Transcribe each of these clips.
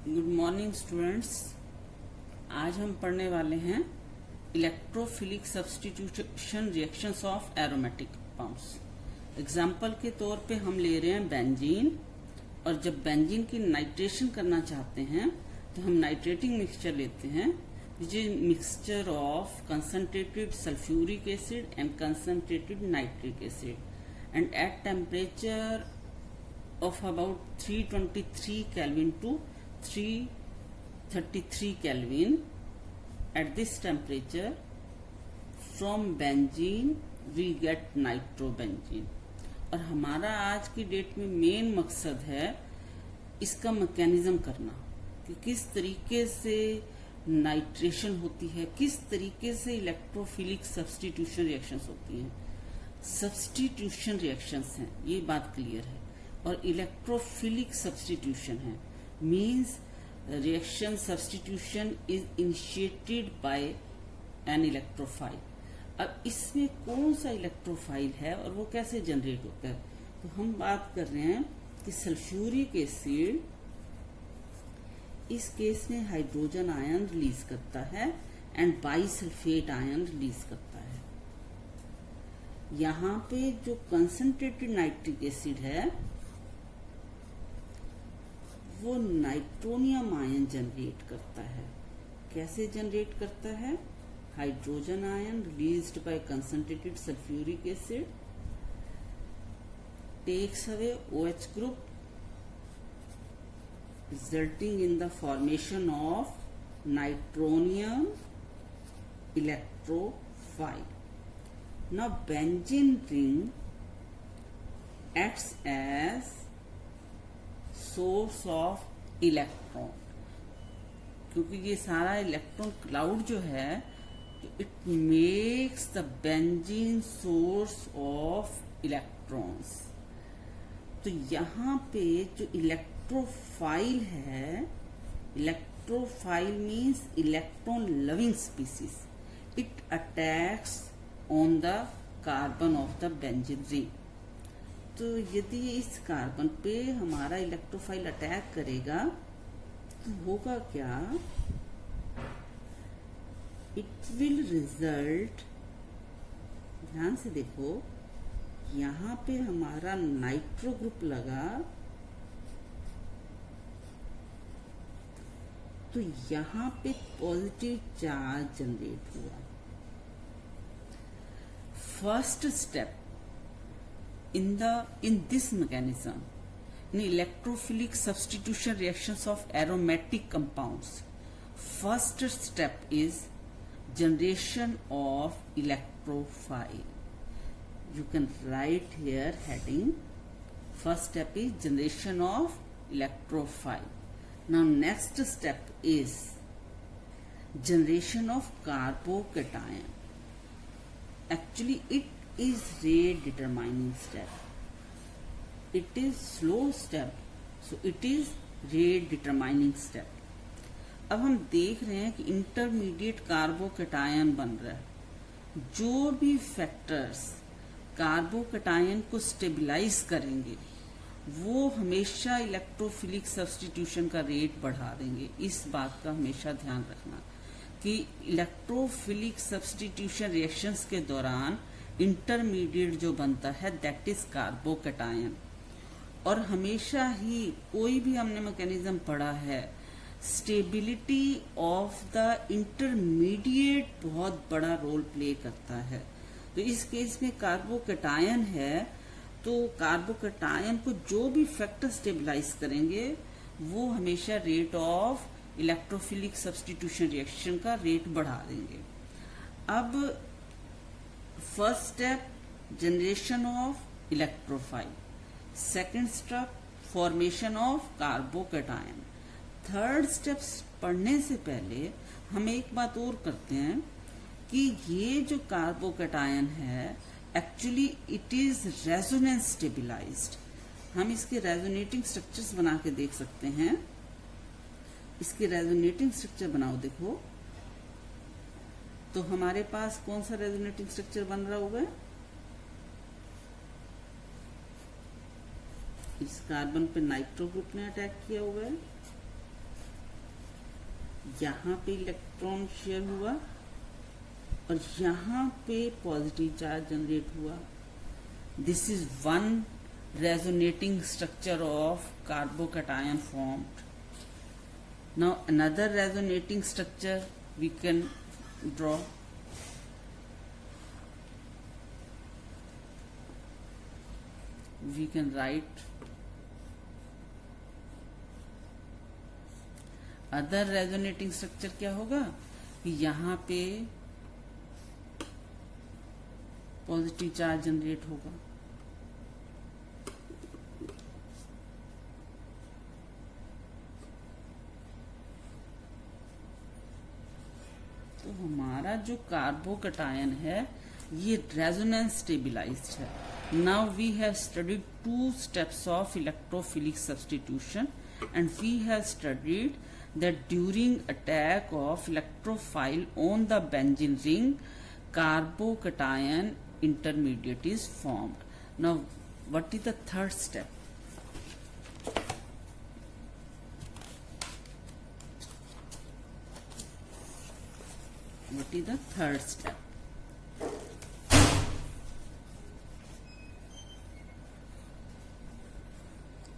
Good morning students. आज हम पढ़ने वाले हैं electrophilic substitution reactions of aromatic compounds. Example के तौर पे हम ले रहे हैं बेंजीन, और जब बेंजीन की नाइट्रेशन करना चाहते हैं तो हम नाइट्रेटिंग मिक्सचर लेते हैं, which is mixture of concentrated sulphuric acid and concentrated nitric acid and at temperature of about 323 Kelvin to 333 Kelvin. At this temperature, from benzene we get nitrobenzene. और हमारा आज की डेट में मेन मकसद है इसका मैकेनिज्म करना कि किस तरीके से नाइट्रेशन होती है, किस तरीके से इलेक्ट्रोफिलिक सब्स्टिट्यूशन रिएक्शंस होती हैं। सब्स्टिट्यूशन रिएक्शंस हैं, ये बात क्लियर है, और इलेक्ट्रोफिलिक सब्स्टिट्यूशन है means reaction substitution is initiated by an electrophile. अब इसमें कौन सा इलेक्ट्रोफाइल है और वो कैसे जनरेट होता है, तो हम बात कर रहे हैं कि सल्फ्यूरिक एसिड इस केस में हाइड्रोजन आयन रिलीज करता है एंड बाइसल्फेट आयन रिलीज करता है। यहाँ पे जो कंसंट्रेटेड नाइट्रिक एसिड है वो नाइट्रोनियम आयन जनरेट करता है। कैसे जनरेट करता है? Hydrogen ion released by concentrated sulphuric acid takes away OH group resulting in the formation of nitronium electrophile. Now benzene ring acts as source of electron, क्योंकि ये सारा इलेक्ट्रॉन क्लाउड जो है it makes the benzene source of electrons. तो यहाँ पे जो electrophile है, electrophile means electron loving species, it attacks on the carbon of the benzene ring. तो यदि इस कार्बन पे हमारा इलेक्ट्रोफाइल अटैक करेगा तो होगा क्या? इट विल रिजल्ट, ध्यान से देखो, यहाँ पे हमारा नाइट्रो ग्रुप लगा तो यहाँ पे पॉजिटिव चार्ज जनरेट हुआ। First step in this mechanism, in electrophilic substitution reactions of aromatic compounds, first step is generation of electrophile. You can write here heading, first step is generation of electrophile. Now next step is generation of carbocation. Actually it is rate determining step, it is slow step, so it is rate determining step। अब हम देख रहे हैं कि intermediate carbocation बन रहा है। जो भी फैक्टर्स कार्बोकैटायन को स्टेबलाइज करेंगे वो हमेशा इलेक्ट्रोफिलिक सब्स्टिट्यूशन का रेट बढ़ा देंगे। इस बात का हमेशा ध्यान रखना कि इलेक्ट्रोफिलिक सब्स्टिट्यूशन रिएक्शंस के दौरान इंटरमीडिएट जो बनता है दैट इज कार्बोकैटायन। और हमेशा ही कोई भी हमने मैकेनिज्म पढ़ा है, स्टेबिलिटी ऑफ द इंटरमीडिएट बहुत बड़ा रोल प्ले करता है। तो इस केस में कार्बोकैटायन है तो कार्बोकैटायन को जो भी फैक्टर स्टेबलाइज करेंगे वो हमेशा rate of electrophilic substitution reaction का रेट बढ़ा देंगे। अब first step generation of electrophile, second step formation of carbocation. Third step पढ़ने से पहले हम एक बात और करते हैं कि ये जो कार्बोकैटायन है actually it is resonance stabilised. हम इसके रेजोनेटिंग स्ट्रक्चर्स बना के देख सकते हैं। इसके रेजोनेटिंग स्ट्रक्चर बनाओ, देखो तो हमारे पास कौन सा रेजोनेटिंग स्ट्रक्चर बन रहा होगा? इस कार्बन पे नाइट्रो ग्रुप ने अटैक किया हुआ है, यहाँ पे इलेक्ट्रॉन शेयर हुआ और यहाँ पे पॉजिटिव चार्ज जनरेट हुआ. This is one resonating structure of carbocation formed. Now another resonating structure we can draw. We can write other resonating structure. क्या होगा कि यहाँ पे पॉजिटिव चार्ज जनरेट होगा. तो हमारा जो कार्बोकटायन है ये रेजोनेंस स्टेबिलाइज्ड है. Now we have studied 2 steps of electrophilic substitution and we have studied that during attack of electrophile on the benzene ring, carbocation intermediate is formed. Now, what is the third step? What is the third step?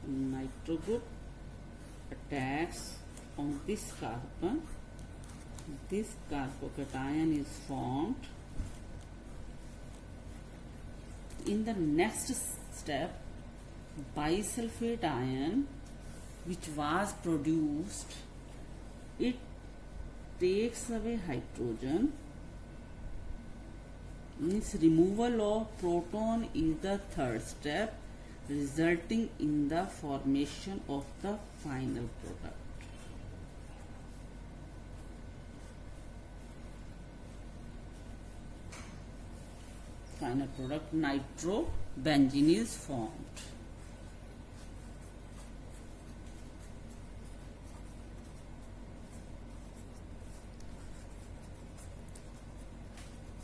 Nitro group attacks on this carbon. This carbocation is formed. In the next step, bisulfate ion which was produced, it takes away hydrogen. Means removal of proton is the third step, resulting in the formation of the final product. Final product nitrobenzene is formed.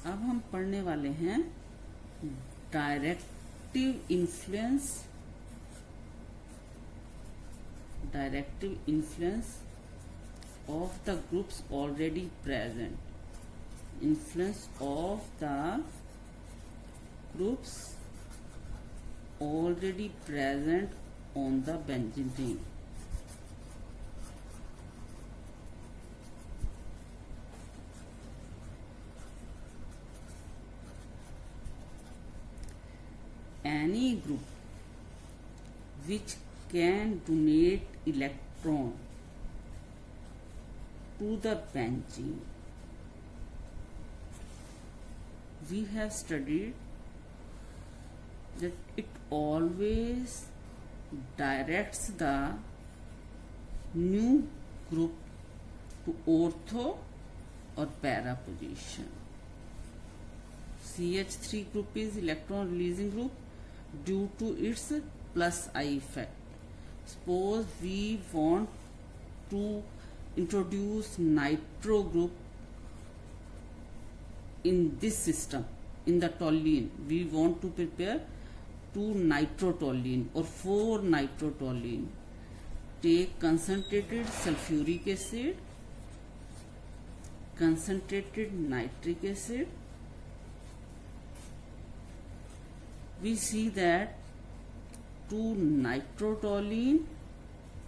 अब हम पढ़ने वाले हैं directive influence of the groups already present. Influence of the groups already present on the benzene ring. Any group which can donate electron to the benzene, we have studied that it always directs the new group to ortho or para position. CH3 group is electron releasing group due to its plus I effect. Suppose we want to introduce nitro group in this system, in the toluene. We want to prepare 2 nitrotoluene or 4 nitrotoluene. Take concentrated sulfuric acid, concentrated nitric acid. We see that 2 nitrotoluene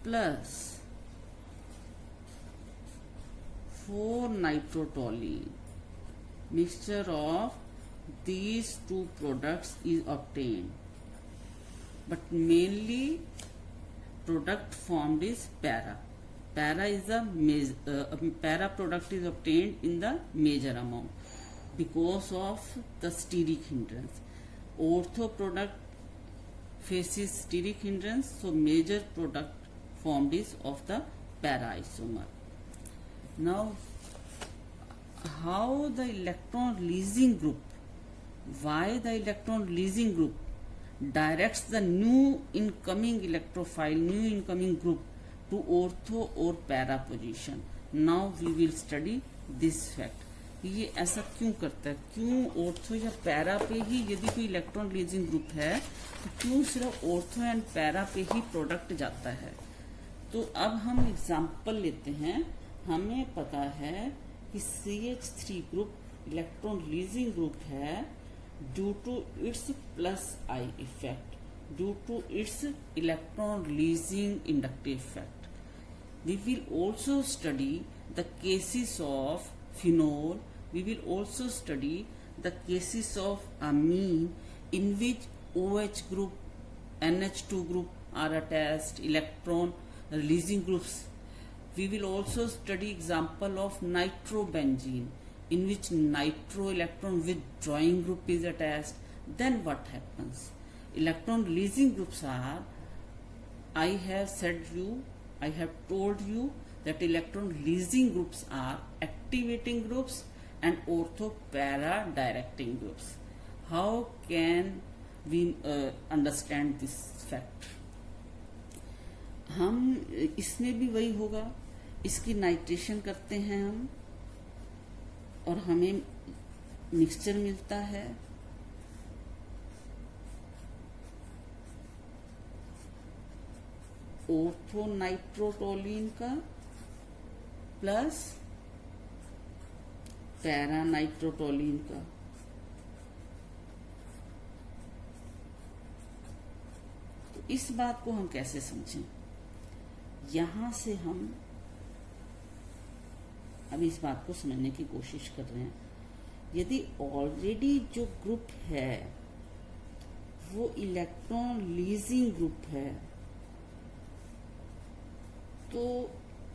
plus 4 nitrotoluene. Mixture of these 2 products is obtained, but mainly product formed is para. Para is the para product is obtained in the major amount because of the steric hindrance. Ortho product faces steric hindrance, so major product formed is of the para isomer. Now, how the electron releasing group, why the electron releasing group directs the new incoming electrophile, new incoming group to ortho or para position. Now we will study this fact. ये ऐसा क्यों करता है, क्यों ortho या para पे ही यदि कोई इलेक्ट्रॉन रिलीजिंग ग्रुप है तो क्यों सिर्फ ऑर्थो एंड पैरा पे ही प्रोडक्ट जाता है. तो अब हम एग्जांपल लेते हैं. हमें पता है कि CH3 group electron releasing group है due to its plus I effect, due to its electron releasing inductive effect. We will also study the cases of phenol. We will also study the cases of amine in which OH group, NH2 group are attached, electron releasing groups. We will also study example of nitrobenzene in which nitro electron withdrawing group is attached. Then what happens? Electron releasing groups are, I have told you that electron releasing groups are activating groups and ortho para directing groups. How can we understand this fact? हम इसमें भी वही होगा, इसकी nitration करते हैं हम और हमें मिक्सचर मिलता है. ऑर्थोनाइट्रोटोलिन का प्लस पैरानाइट्रोटोलिन का. तो इस बात को हम कैसे समझें? यहां से हम अब इस बात को समझने की कोशिश कर रहे हैं. यदि ऑलरेडी जो ग्रुप है वो इलेक्ट्रॉन लीजिंग ग्रुप है तो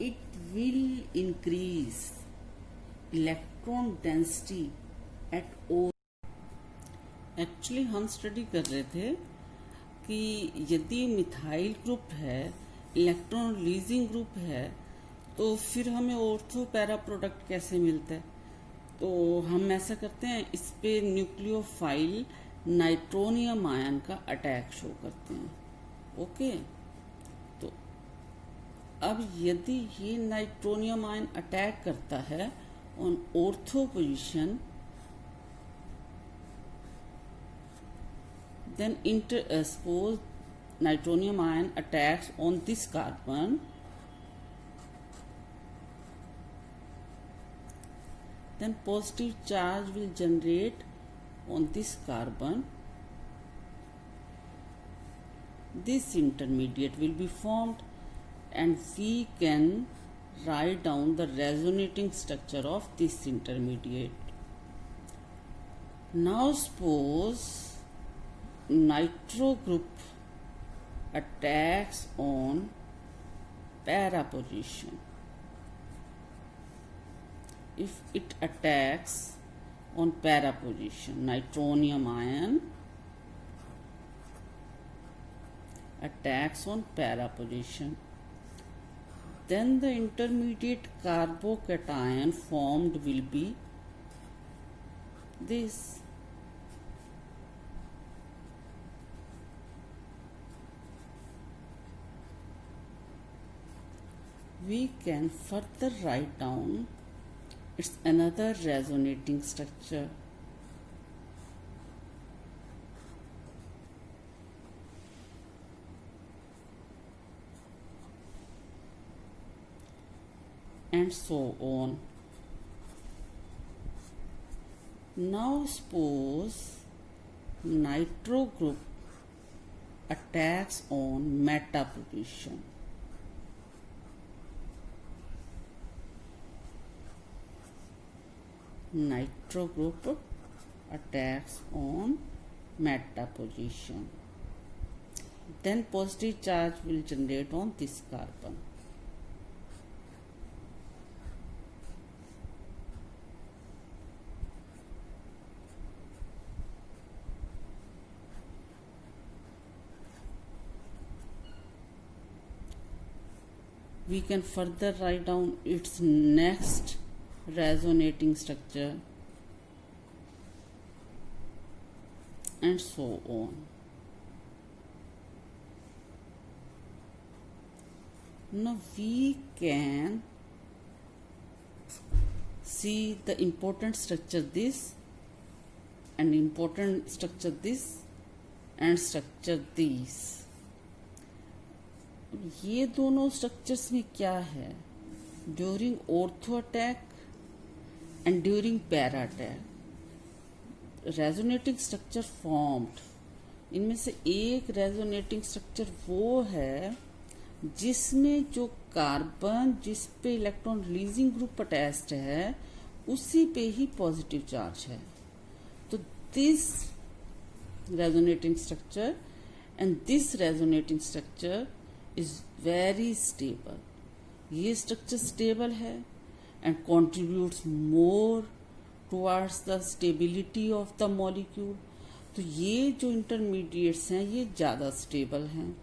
it will increase electron density at O. Actually हम स्टडी कर रहे थे कि यदि मिथाइल ग्रुप है, इलेक्ट्रॉन रिलीजिंग ग्रुप है, तो फिर हमें ऑर्थो पैरा प्रोडक्ट कैसे मिलता है. तो हम ऐसा करते हैं, इस पे न्यूक्लियोफाइल नाइट्रोनियम आयन का अटैक शो करते हैं. ओके, तो अब यदि ये नाइट्रोनियम आयन अटैक करता है on ortho position, then suppose nitronium ion attacks on this carbon, then positive charge will generate on this carbon. This intermediate will be formed and we can write down the resonating structure of this intermediate. Now suppose nitro group attacks on para position. If it attacks on para position, nitronium ion attacks on para position, then the intermediate carbocation formed will be this. We can further write down it's another resonating structure. And so on. Now suppose nitro group attacks on meta position. Nitro group attacks on meta position, then positive charge will generate on this carbon. We can further write down its next resonating structure and so on. Now we can see the important structure this and important structure this and structure these. ये दोनों structures में क्या है? During ortho attack and during para attack resonating structure formed. इनमें से एक resonating structure वो है जिसमें जो कार्बन जिस पे इलेक्ट्रॉन रिलीजिंग ग्रुप अटैच्ड है उसी पे ही पॉजिटिव चार्ज है। तो this resonating structure and this resonating structure is very stable. ये स्ट्रक्चर स्टेबल है and contributes more towards the stability of the molecule. तो ये जो इंटरमीडिएट्स हैं ये ज़्यादा स्टेबल हैं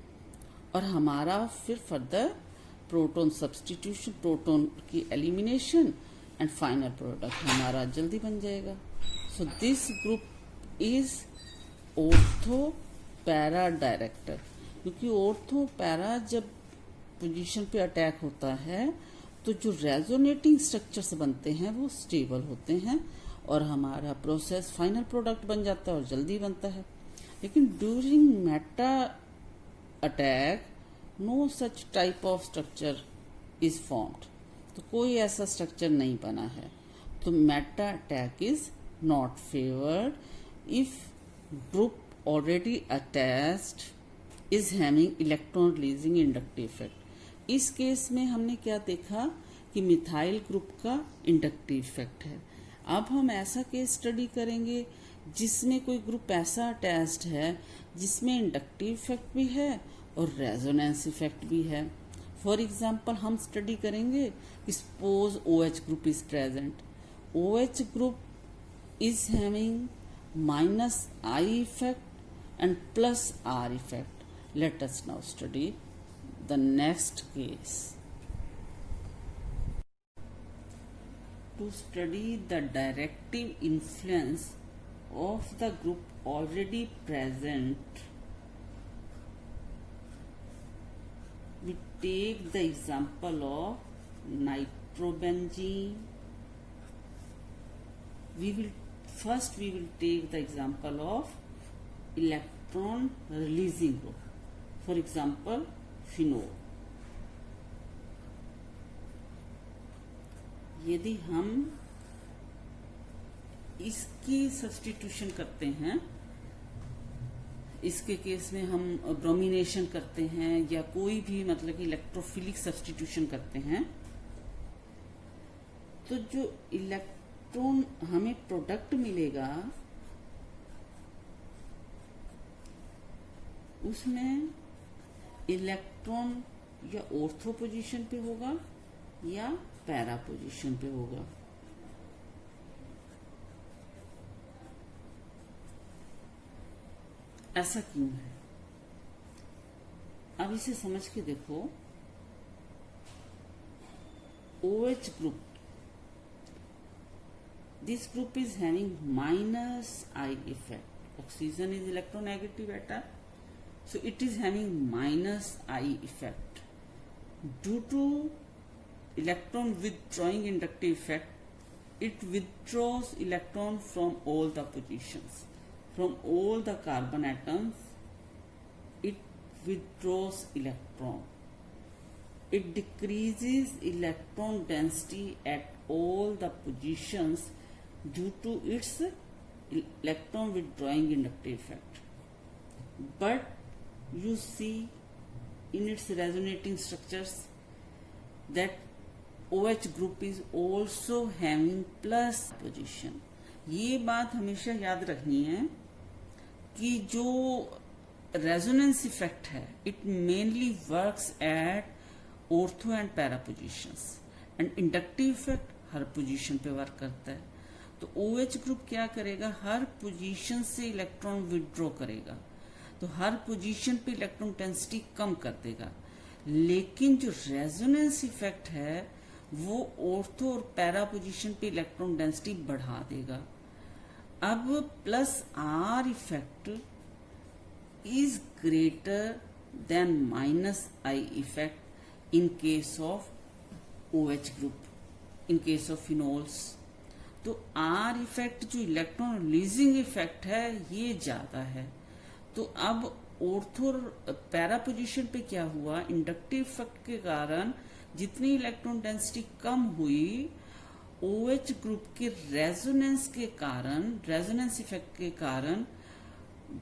और हमारा फिर फर्दर प्रोटॉन सब्स्टिट्यूशन, प्रोटॉन की एलिमिनेशन एंड फाइनल प्रोडक्ट हमारा जल्दी बन जाएगा। So this group is ortho para director, क्योंकि ऑर्थो पैरा जब पोजीशन पे अटैक होता है तो जो रेजोनेटिंग स्ट्रक्चर्स बनते हैं वो स्टेबल होते हैं और हमारा प्रोसेस फाइनल प्रोडक्ट बन जाता है और जल्दी बनता है। लेकिन during meta attack no such type of structure is formed. तो कोई ऐसा स्ट्रक्चर नहीं बना है। तो meta attack is not favoured if group already attached is having electron releasing inductive effect. इस केस में हमने क्या देखा कि मिथाइल ग्रुप का इंडक्टिव इफेक्ट है। अब हम ऐसा केस स्टडी करेंगे जिसमें कोई ग्रुप ऐसा अटैच्ड है जिसमें इंडक्टिव इफेक्ट भी है और रेजोनेंस इफेक्ट भी है। फॉर एग्जाम्पल हम स्टडी करेंगे कि suppose OH group is present. OH group is having -I effect and +R effect. Let us now study the next case. To study the directive influence of the group already present, we take the example of nitrobenzene. We will take the example of electron releasing group. For example, phenol. यदि हम इसकी substitution करते हैं, इसके case में हम bromination करते हैं या कोई भी मतलब कि इलेक्ट्रोफिलिक सब्स्टिट्यूशन करते हैं, तो जो इलेक्ट्रॉन हमें प्रोडक्ट मिलेगा उसमें इलेक्ट्रॉन या ऑर्थो पोजीशन पे होगा या पैरा पोजीशन पे होगा। ऐसा क्यों है? अब इसे समझ के देखो। OH group, this group is having -I effect. Oxygen is electronegative atom, so it is having -I effect. Due to electron withdrawing inductive effect, it withdraws electron from all the positions, from all the carbon atoms. It withdraws electron. It decreases electron density at all the positions due to its electron withdrawing inductive effect. But you see in its resonating structures that OH group is also having plus position. ये बात हमेशा याद रखनी है कि जो resonance effect है it mainly works at ortho and para positions and inductive effect her position पे वर्क करता है। तो OH ग्रुप क्या करेगा, हर पोजीशन से इलेक्ट्रॉन विड्रॉ करेगा, तो हर पोजीशन पे इलेक्ट्रॉन डेंसिटी कम कर देगा। लेकिन जो रेजोनेंस इफेक्ट है वो ऑर्थो और पैरा पोजीशन पे इलेक्ट्रॉन डेंसिटी बढ़ा देगा। अब +R effect is greater than -I effect in case of OH group, in case of phenols. तो R इफेक्ट जो इलेक्ट्रॉन रिलीजिंग इफेक्ट है ये ज्यादा है। तो अब ऑर्थो और पैरा पोजीशन पे क्या हुआ, इंडक्टिव इफेक्ट के कारण जितनी इलेक्ट्रॉन डेंसिटी कम हुई, OH ग्रुप के रेजोनेंस के कारण, रेजोनेंस इफेक्ट के कारण,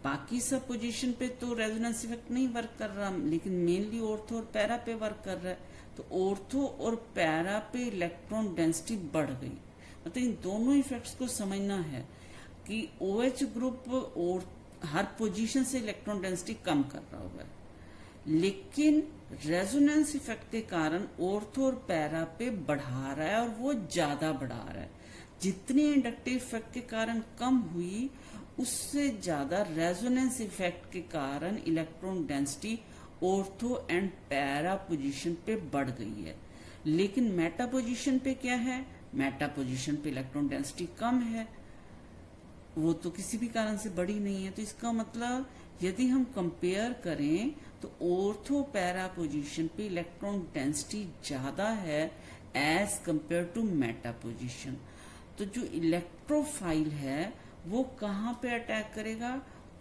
बाकी सब पोजीशन पे तो रेजोनेंस इफेक्ट नहीं वर्क कर रहा, लेकिन मेनली ऑर्थो और पैरा पे वर्क कर रहा है। तो ऑर्थो और पैरा पे इलेक्ट्रॉन डेंसिटी बढ़ गई। मतलब इन दोनों इफेक्ट्स को समझना है कि OH ग्रुप और हर पोजीशन से इलेक्ट्रॉन डेंसिटी कम कर रहा हुआ है, लेकिन रेजोनेंस इफेक्ट के कारण ऑर्थो और पैरा पे बढ़ा रहा है और वो ज्यादा बढ़ा रहा है। जितनी इंडक्टिव इफेक्ट के कारण कम हुई, उससे ज्यादा रेजोनेंस इफेक्ट के कारण electron density ortho and para position पे बढ़ गई है। लेकिन मेटा पोजीशन पे क्या है? मेटा पोजीशन पे इलेक्ट्रॉन डेंसिटी कम है, वो तो किसी भी कारण से बढ़ी नहीं है। तो इसका मतलब यदि हम कंपेयर करें तो ऑर्थो पैरा पोजीशन पे इलेक्ट्रॉन डेंसिटी ज्यादा है as compare to meta position. तो जो इलेक्ट्रोफाइल है वो कहाँ पे अटैक करेगा?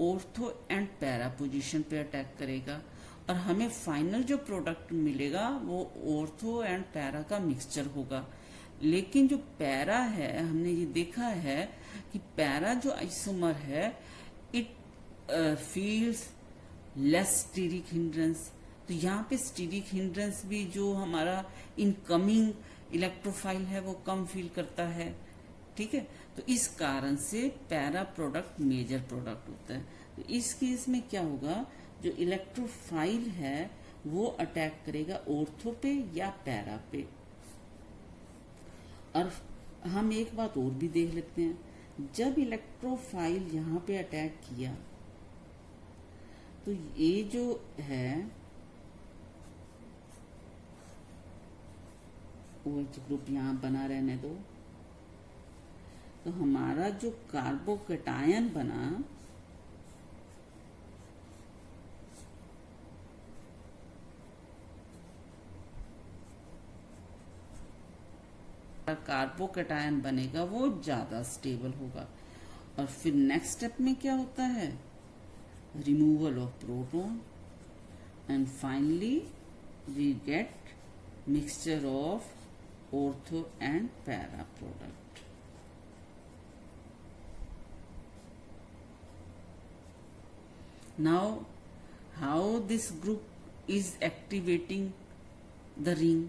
ऑर्थो एंड पैरा पोजीशन पे अटैक करेगा, और हमें फाइनल जो प्रोडक्ट मिलेगा वो ऑर्थो एंड पैरा का मिक्सचर होगा। लेकिन जो पैरा है, हमने ये देखा है कि पैरा जो आइसोमर है, it feels less steric hindrance. तो यहाँ पे स्टीरिक हिंड्रेंस भी जो हमारा इनकमिंग इलेक्ट्रोफाइल है वो कम फील करता है। ठीक है, तो इस कारण से पैरा प्रोडक्ट मेजर प्रोडक्ट होता है। तो इस केस में क्या होगा? जो इलेक्ट्रोफाइल है वो अटैक करेगा ऑर्थो पे या पैरा पे। और हम एक बात और भी देख लेते हैं, जब इलेक्ट्रोफाइल यहाँ पे अटैक किया तो ये जो है OH ग्रुप यहाँ बना रहने दो, तो हमारा जो कार्बोकैटायन बना कार्बोकैटायन बनेगा वो ज्यादा स्टेबल होगा। और फिर नेक्स्ट स्टेप में क्या होता है? Removal of proton, and finally we get mixture of ortho and para product. Now how this group is activating the ring?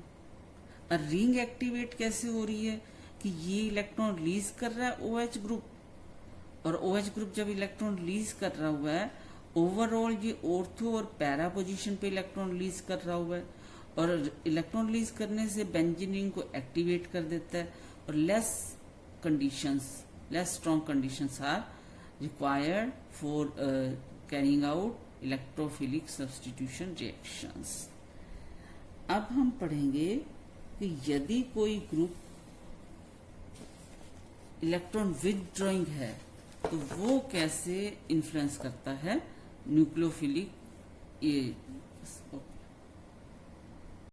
और रिंग एक्टिवेट कैसे हो रही है कि ये इलेक्ट्रॉन रिलीज कर रहा है OH ग्रुप, और OH ग्रुप जब इलेक्ट्रॉन रिलीज कर रहा हुआ है, ओवरऑल ये ऑर्थो और पैरा पोजीशन पे इलेक्ट्रॉन रिलीज कर रहा हुआ है, और इलेक्ट्रॉन रिलीज करने से बेंजीन रिंग को एक्टिवेट कर देता है, और less strong conditions are required for carrying out electrophilic substitution reactions. अब हम पढ़ेंगे कि यदि कोई ग्रुप इलेक्ट्रॉन विथड्रॉइंग है तो वो कैसे इन्फ्लुएंस करता है न्यूक्लियोफिलिक ये